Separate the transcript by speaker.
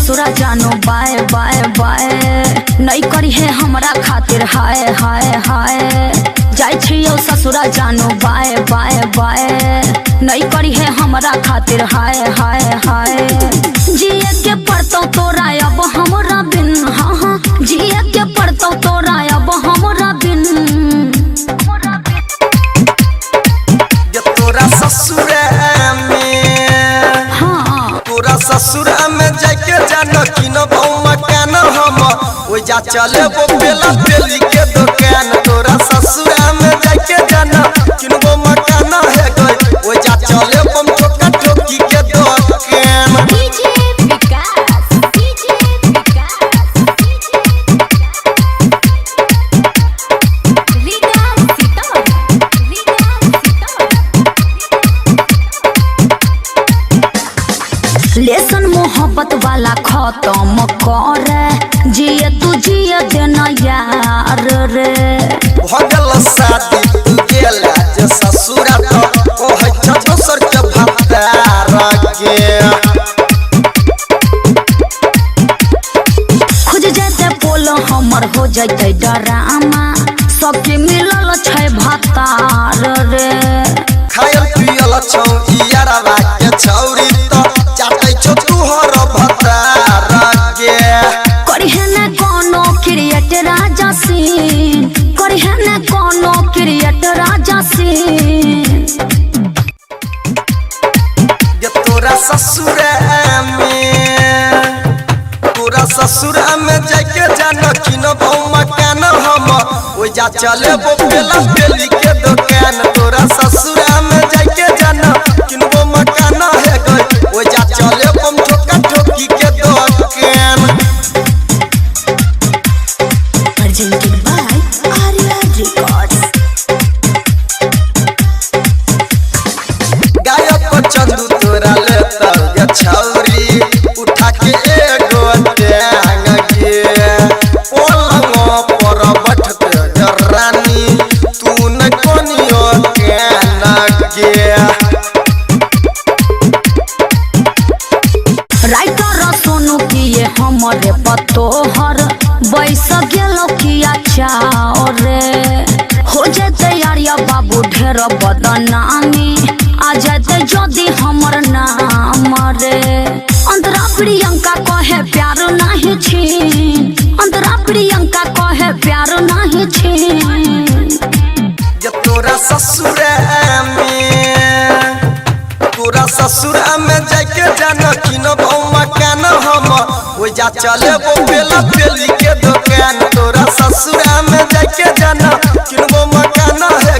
Speaker 1: ससुरा जानो by by by नहीं करी है हमरा खातिर हाय हाय हाय जाय छियो ससुरा जानो बाय बाय बाय नहीं करी है हमरा खातिर हाय हाय हाय जिए के पड़तो तोरा अब हमरा बिन हाँ हाँ जिए के पड़तो तोरा अब हमरा बिन
Speaker 2: तोरा ससुरा में जाके जानो कि न मकान हम ओ जा चले वो बेला बेली के दुकान तोरा ससुरा में जाके जानो कि न मकान है गई ओ जा चले बम ठोका ठोकी के दुकान
Speaker 1: डीजे विकास लेसन मोहब्बत वाला खत्म करे जिए तू जिए देना यार रे
Speaker 2: भगल शादी तू गेला जे ससुरा तो है दोसर के भतार के
Speaker 1: खुज जाते पोलो हमर हो जाते डरामा सबके मिलल छै भतार रे
Speaker 2: खायल पियल छौ यारवा के छौरी तो चाटै छौ तुहर भतार के
Speaker 1: करिहे न कोनो क्रिएट राजा सीन करिहे न कोनो क्रिएट राजा सीन
Speaker 2: ये तोरा ससुरा में जाके जानो कि न मकान हम ओ जा चले वो बेला बेली के दुकान तोरा ससुरा में जाके जानो कि न मकान है गई ओ जा चले बम ठोका ठोकी के दुकान
Speaker 1: presented by Arya Records
Speaker 2: गायक चंदू तोरा लेता ये छौरी उठा के एगो टांग के पलंग पर बैठते रानी तू न कोनियो कान के
Speaker 1: राइटर सोनू किए हमरे पतोहर बैस गेलो किया चारे हो जाते यारिया बाबू ढेर बदनामी आ जाते जदि हमर नाम रे अंतरा प्रियंका कहे प्यार नहीं छीन अंतरा प्रियंका कहे प्यार नहीं छीन
Speaker 2: ये तोरा ससुरा में जाके जानो कि न मकान हम ओ जा चले वो बेला बेली के दुकान तोरा ससुरा में जाके जानो कि न मकान है